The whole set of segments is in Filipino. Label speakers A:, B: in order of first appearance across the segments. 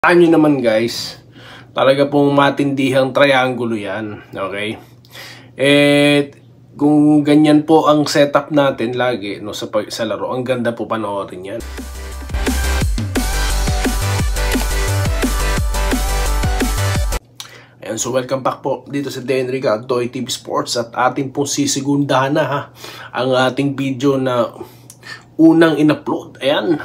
A: Nyo naman guys, talaga pong matindihang triangulo yan, okay? Kung ganyan po ang setup natin lagi no, sa laro, ang ganda po panoorin yan. Ayan, so welcome back po dito sa Denry Toy TV Sports at ating pong sisigundahan na ha, ang ating video na unang in-upload. Ayan.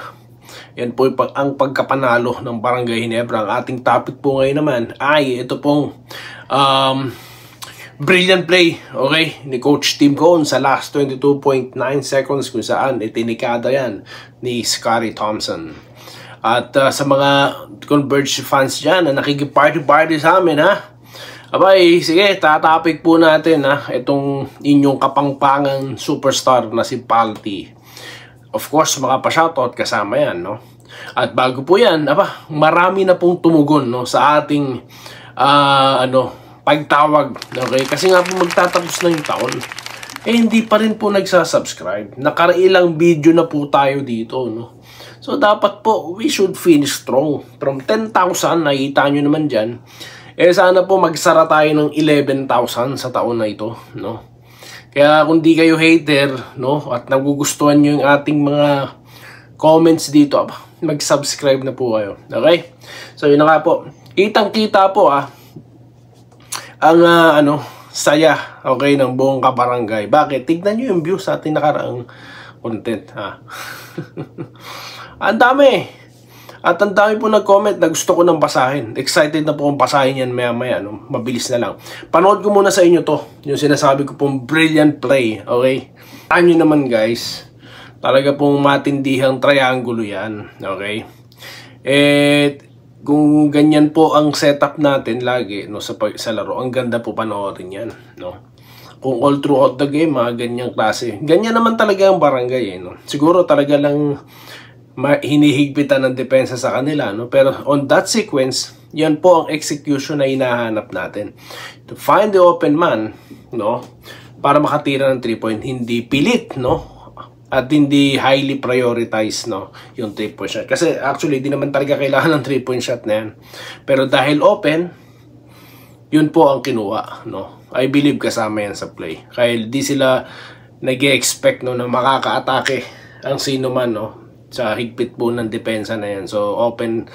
A: Yan po ang pagkapanalo ng Barangay Ginebra. Ang ating topic po ngayon naman ay ito pong brilliant play, okay, ni Coach Tim Cone sa last 22.9 seconds kung saan itinikada yan ni Scottie Thompson. At sa mga Converge fans dyan na nakikipart-party sa amin ha, abay, sige, tatapik po natin ha, itong inyong kapangpangang superstar na si Palti. Of course, mga pa-shoutout kasama yan, no? At bago po yan, marami na pong tumugon, no, sa ating pagtawag, okay? Kasi nga po magtatapos na yung taon. Hindi pa rin po nagsasubscribe. Nakailang video na po tayo dito, no? So, dapat po, we should finish strong. From 10,000, nakita nyo naman dyan. Sana po magsara tayo ng 11,000 sa taon na ito, no? Kaya kung di kayo hater, no, at nagugustuhan nyo yung ating mga comments dito, mag-subscribe na po kayo. Okay? So yun na nga po. Kitang-kita po ang saya, okay, ng buong kabarangay. Bakit? Tignan nyo yung views sa ating nakaraang content, ha. Ang dami. At ang dami po nag-comment na gusto ko nang basahin. Excited na po kung basahin yan maya-maya. No? Mabilis na lang. Panood ko muna sa inyo to. Yung sinasabi ko pong brilliant play. Okay? Ano naman guys. Talaga pong matindihang triangulo yan. Okay? Kung ganyan po ang setup natin lagi no, sa laro, ang ganda po panoorin yan. No? Kung all throughout the game, ganyang klase. Ganyan naman talaga ang barangay. No? Siguro talaga lang hinihigpitan ng depensa sa kanila, no? Pero on that sequence, yan po ang execution na hinahanap natin. To find the open man, no? Para makatira ng 3-point, hindi pilit, no? At hindi highly prioritized, no? Yung 3-point shot. Kasi actually, di naman talaga kailangan ng 3-point shot na yan. Pero dahil open, yun po ang kinuha, no? I believe kasama yan sa play. Kaya di sila nag-expect, no, na makaka-atake ang sino man, no? Sa higpit po ng depensa na yan. So, open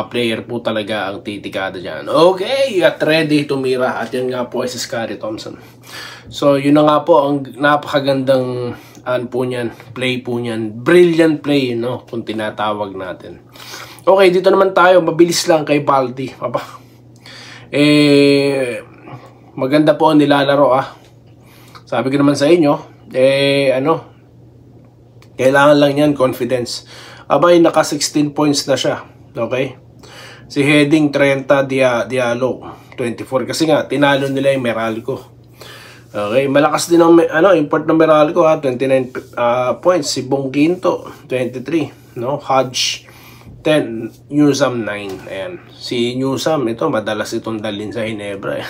A: player po talaga ang titikada dyan. Okay, at ready tumira. At yan nga po ay si Scottie Thompson. So, yun na nga po ang napakagandang play po niyan. Brilliant play, no? Kung tinatawag natin. Okay, dito naman tayo. Mabilis lang kay Baldi. Maganda po ang nilalaro, Sabi ko naman sa inyo, kailangan lang yan, confidence. Naka 16 points na siya. Okay? Si Heading 30, Diallo 24. Kasi nga, tinalo nila yung Meralco. Okay? Malakas din ang import ng Meralco, 29 points. Si Bong Quinto, 23. No? Hodge, 10. Newsam, 9. Ayan. Si Newsam, ito, madalas itong dalhin sa Ginebra.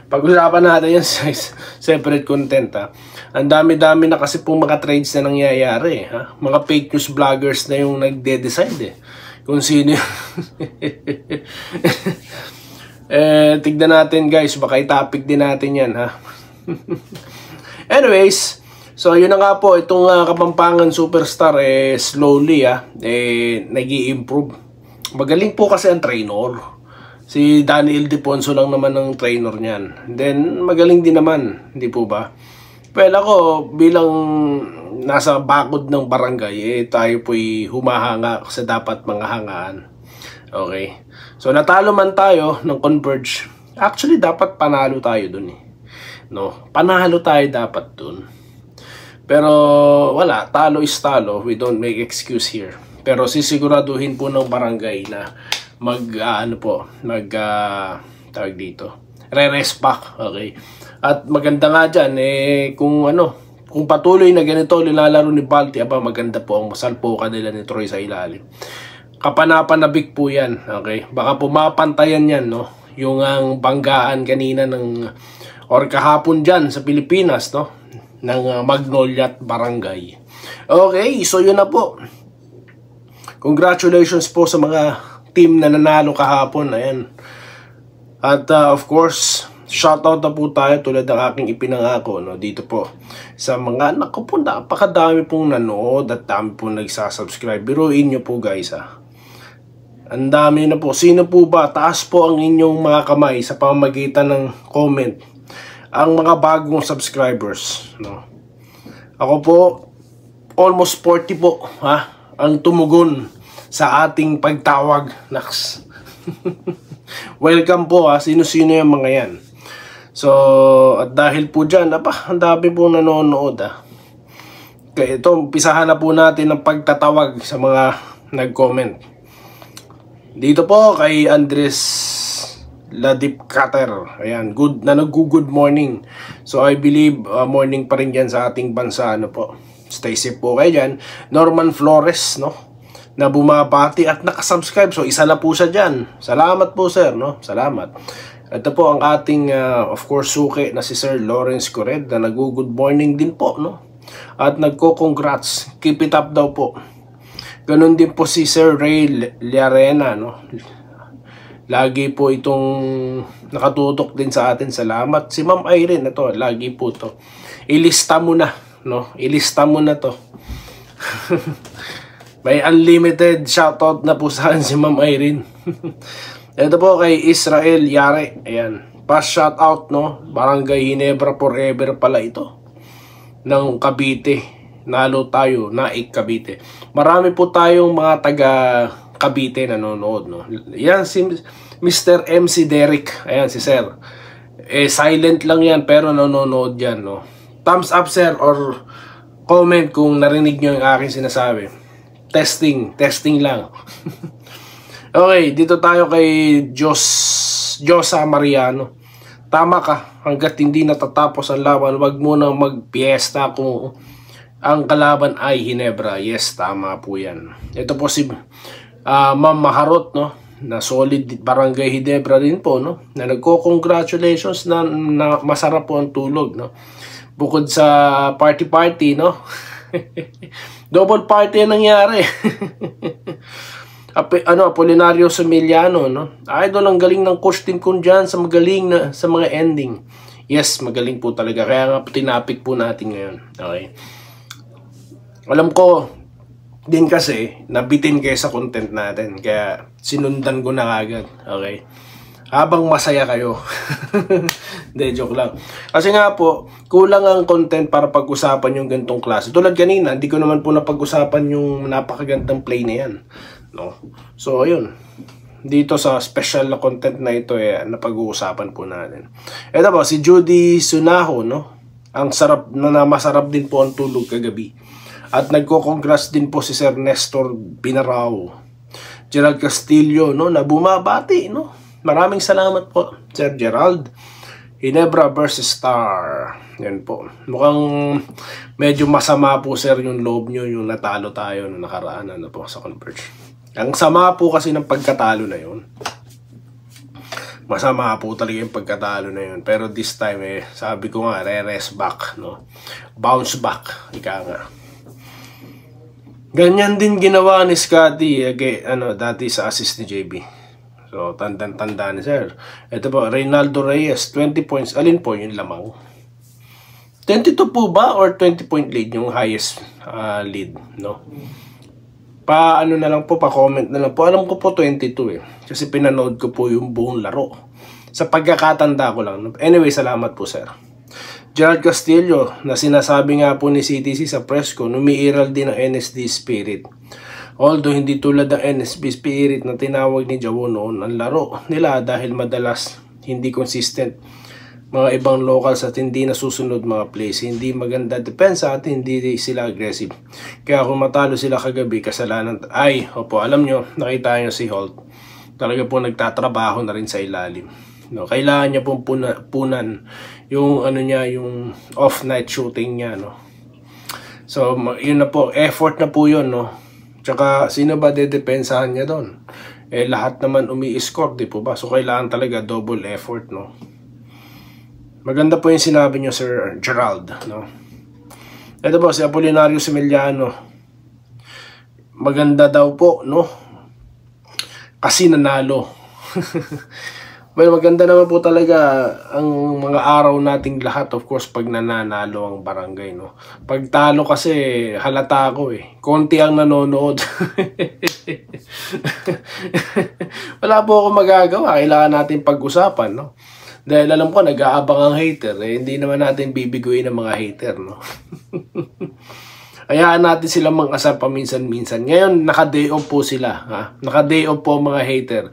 A: Pag-usapan natin yan sa separate content, Ang dami-dami na kasi pong mga trades na nangyayari, Mga fake news vloggers na yung nagde-decide, kung sino tignan natin guys, baka i-topic din natin yan, Anyways, so yun na nga po, itong kapampangan superstar, slowly, nag-i-improve. Magaling po kasi ang trainer. Si Daniel Deponso lang naman ang trainer niyan. Then, magaling din naman, hindi po ba? Well, ako, bilang nasa bakod ng barangay, tayo po'y humahanga sa dapat mga hangaan. Okay? So, natalo man tayo ng Converge. Actually, dapat panalo tayo dun, No? Panalo tayo dapat dun. Pero, wala. Talo is talo. We don't make excuse here. Pero, sisiguraduhin po ng barangay na tawag dito, re-rest back, okay? At maganda nga dyan, kung patuloy na ganito nilalaro ni Balti, maganda po ang masalpukan nila ni Troy sa ilalim. Kapanapanabik po yan, okay? Baka pumapantayan yan, no? Yung ang banggaan kanina or kahapon dyan sa Pilipinas, no? Ng Magnolia at Barangay. Okay, so yun na po. Congratulations po sa mga team na nanalo kahapon. Ayan. At of course, shoutout na po tayo tulad ng aking ipinangako, no, dito po sa mga, naku po, napakadami pong nanood at dami pong nagsasubscribe. Biruin nyo po guys, ang dami na po. Sino po ba? Taas po ang inyong mga kamay sa pamamagitan ng comment. Ang mga bagong subscribers, no. Ako po, almost 40 po, ang tumugon sa ating pagtawag. Naks. Welcome po, sino-sino yung mga yan. So, at dahil po dyan, ang dami po nanonood, Kaya ito, umpisahan na po natin ang pagtatawag sa mga nag-comment. Dito po kay Andres Ladip Cutter. Ayan, nag-good morning. So, I believe morning pa rin dyan sa ating bansa, ano po. Stay safe po kayo dyan. Norman Flores, no, na bumabati at nakasubscribe. So, isa na po siya dyan. Salamat po, sir, no? Salamat. Ito po ang ating, of course, suki na si Sir Lawrence Cored na nag-good morning din po, no? At nagko-congrats. Keep it up daw po. Ganun din po si Sir Ray Liarena, no? Lagi po itong nakatutok din sa atin. Salamat. Si Ma'am Irene, ito, lagi po to. Ilista mo na, no? Ilista mo na to. May unlimited shoutout na po sa akin si Ma'am Irene. Ito po kay Israel Yare. Ayan. Pass shoutout, no? Barangay Ginebra forever pala ito. Ng Cavite. Nalo tayo, Naik Cavite. Marami po tayong mga taga Cavite nanonood, no? Yan si Mr. MC Derek. Ayan si Sir. Silent lang yan pero nanonood yan, no? Thumbs up, sir, or comment kung narinig nyo yung aking sinasabi. Testing lang. Okay, dito tayo kay Josa Mariano. Tama ka, hanggat hindi natatapos ang laban, wag mo nang magpiesta kung ang kalaban ay Ginebra. Yes, tama po yan. Ito po si Ma'am Maharot, no, na solid barangay Ginebra din po, no, na nagko-congratulations na masarap po ang tulog, no. Bukod sa party, no. Double party ang nangyari. Apolinario Sumiliano, no? Idol, ang galing ng coach team ko dyan sa magaling sa mga ending. Yes, magaling po talaga. Kaya nga tinapik po natin ngayon. Okay. Alam ko din kasi nabitin kayo sa content natin. Kaya sinundan ko na agad. Okay. Habang masaya kayo. Hindi, joke lang. Kasi nga po, kulang ang content para pag-usapan yung gantong klase. Tulad kanina, hindi ko naman po napag-usapan yung napakagandang play na yan, no? So, ayun. Dito sa special na content na ito, napag-uusapan po natin. Ito po, si Judy Sunaho, no? Ang sarap, masarap din po ang tulog kagabi. At nagko-congrats din po si Sir Nestor Binarao. Gerald Castillo, no? Na bumabati, no? Maraming salamat po, Sir Gerald. Ginebra versus Star. Yan po. Mukhang medyo masama po, sir, yung loob nyo, yung natalo tayo nung nakaraan po sa Converge. Ang sama po kasi ng pagkatalo na yun. Masama po talaga yung pagkatalo na yun. Pero this time, sabi ko nga, re-rest back, no? Bounce back, ika nga. Ganyan din ginawa ni Scotty, dati sa assist ni JB. So, tanda ni sir. Ito po, Reynaldo Reyes, 20 points. Alin po yung lamang? 22 po ba? Or 20 point lead yung highest lead, no? Na lang po, pa-comment na lang po. Alam ko po 22 Kasi pinanood ko po yung buong laro. Sa pagkakatanda ko lang. Anyway, salamat po, sir. Gerald Castillo, na sinasabi nga po ni CTC sa press ko, umiiral din ang NSD Spirit. Although hindi tulad ng NSB Spirit na tinawag ni Jawo noon, ang laro nila dahil madalas hindi consistent mga ibang locals at hindi nasusunod mga plays, hindi maganda depensa at hindi sila aggressive. Kaya kung matalo sila kagabi, kasalanan opo, alam nyo, nakita nyo si Holt, talaga po nagtatrabaho na rin sa ilalim, no? Kailangan niya pong punan yung yung off night shooting niya, no? So yun na po, effort na po yun, no? Tsaka, sino ba dedepensahan niya doon? Lahat naman umi-score, di po ba? So, kailangan talaga double effort, no? Maganda po yung sinabi niyo, Sir Gerald, no? Ito po, si Apolinario Sumiliano. Maganda daw po, no? kasi nanalo. Well, maganda naman po talaga ang mga araw nating lahat, of course, pag nananalo ang barangay, no? Pag talo kasi, halata ako eh. Konti ang nanonood. Wala po ako magagawa. Kailangan natin pag-usapan, no? Dahil alam ko, nag-aabang ang hater. Eh, hindi naman natin bibiguin ang mga hater, no? Hayaan natin silang mang-asar paminsan-minsan. Ngayon, naka-day off po sila. Ha? Naka-day off po mga hater.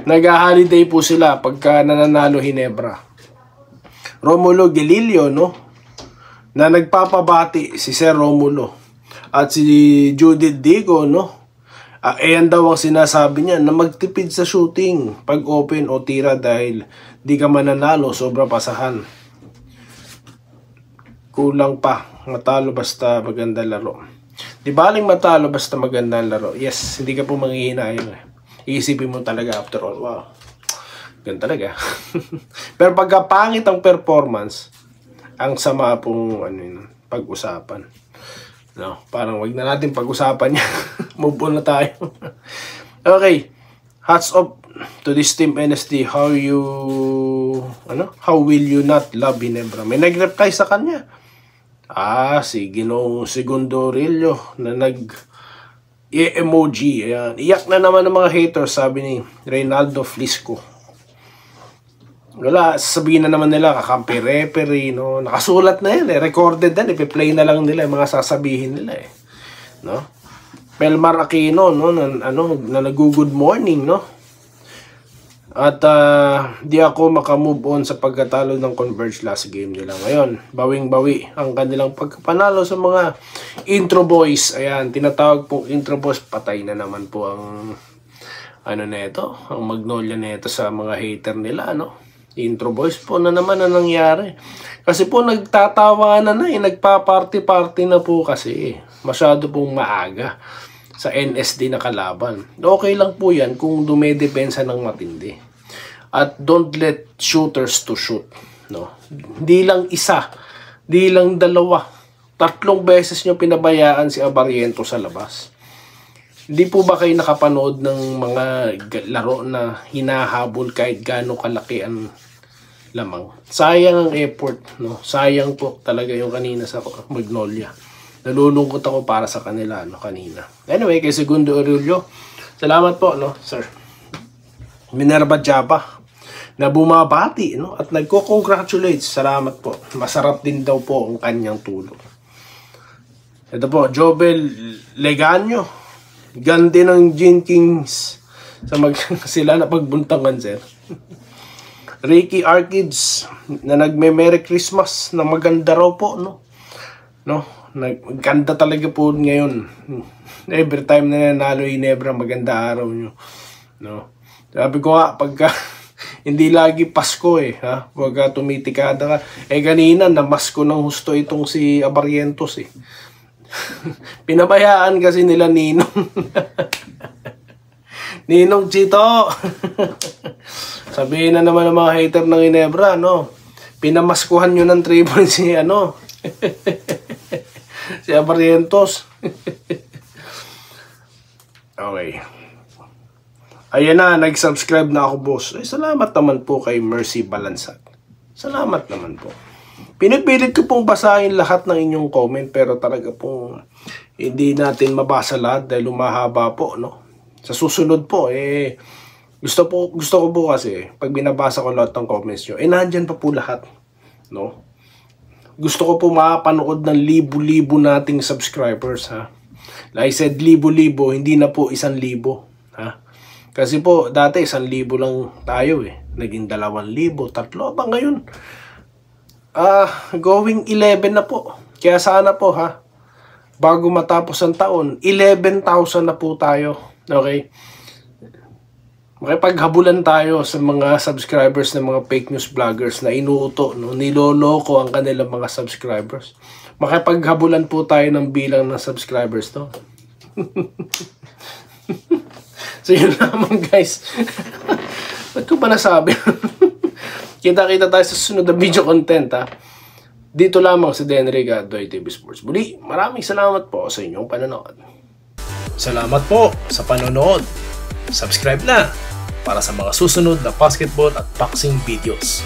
A: Nag-holiday po sila pagka nananalo Ginebra. Romulo Gelilio, no? Na nagpapabati si Sir Romulo. At si Judith Digo, no? Ayan daw ang sinasabi niya na magtipid sa shooting pag open o tira dahil di ka mananalo, sobra pasahan. Kulang pa. Matalo basta magandang laro. Di baling matalo basta magandang laro. Yes, hindi ka po manghihinayang eh. Iisipin mo talaga after all, wow, ganun talaga. Pero pagka pangit ang performance, ang sama pong pag-usapan. No, parang wag na natin pag-usapan yan. Move on na tayo. Okay, hats off to this team NSD. How will you not love Ginebra? May nag-reply sa kanya. Si Ginoong Segundo Rillo na emoji, ayan. Iyak na naman ng mga haters, sabi ni Reynaldo Flisco. Wala, sabihin na naman nila, kakampi referee, no? Nakasulat na yan, eh. Recorded na, ipi-play na lang nila, yung mga sasabihin nila, eh. No? Pelmar Aquino, no? Na nag-good morning, no? At di ako makamove on sa pagkatalo ng Converge last game nila ngayon. Bawing-bawi ang kanilang pagkapanalo sa mga intro boys. Ayan, tinatawag pong intro boys. Patay na naman po ang ang Magnolia neto sa mga hater nila, no? Intro boys po na naman ang nangyari. Kasi po nagtatawanan na eh, nagpa-party-party na po kasi eh. Masyado pong maaga sa NSD na kalaban. Okay lang po yan kung dumedepensa ng matindi. At don't let shooters to shoot. No? Di lang isa, di lang dalawa. 3 beses nyo pinabayaan si Abariento sa labas. Hindi po ba kayo nakapanood ng mga laro na hinahabol kahit gaano kalaki ang lamang? Sayang ang effort. No? Sayang po talaga yung kanina sa Magnolia. Nalulungkot ako para sa kanila kanina. Anyway, kay Segundo Aurelio, salamat po, no, sir. Minerva Japa na bumabati, no, at nagko-congratulate. Salamat po. Masarap din daw po ang kanyang tulong. Ito po, Jobel Leganyo. Gandi ng Gin Kings sa sila na pagbuntangan, sir. Ricky Arkids na nagme-Merry Christmas na maganda raw po, no. Ganda talaga po ngayon. Every time na nanalo Ginebra, maganda araw nyo. No? Sabi ko nga, pagka hindi lagi Pasko eh, ha? Pagka tumitikada ka. Kanina, namasko ng husto itong si Abarientos eh. Pinabayaan kasi nila Ninong. Ninong Chito. Sabihin na naman ng mga hater ng Ginebra, no? Pinamaskuhan nyo ng triple si si Abarientos. Okay. Ayan na, nag-subscribe na ako, boss. Salamat naman po kay Mercy Balansag. Salamat naman po. Pinipilit ko pong basahin lahat ng inyong comment, pero talaga pong hindi natin mabasa lahat dahil lumahaba po, no? Sa susunod po, gusto ko po kasi, pag binabasa ko lahat ng comments nyo, nandyan pa po lahat, no? Gusto ko po makapanood ng libo-libo nating subscribers, ha? Like I said, libo-libo, hindi na po 1,000, ha? Kasi po, dati 1,000 lang tayo eh. Naging 2,000, 3,000. Aba ngayon, going 11 na po. Kaya sana po, ha? Bago matapos ang taon, 11,000 na po tayo. Okay? Makipaghabulan tayo sa mga subscribers ng mga fake news vloggers na inuuto, no? Niloloko ang kanilang mga subscribers. Makipaghabulan po tayo ng bilang ng subscribers, no? So yun lamang, guys. Ba't ko ba nasabi? Kita-kita tayo sa sunod na video content, ha? Dito lamang si Denriga, Doy TV Sports. Muli, maraming salamat po sa inyong panonood. Salamat po sa panonood. Subscribe na para sa mga susunod na basketball at boxing videos.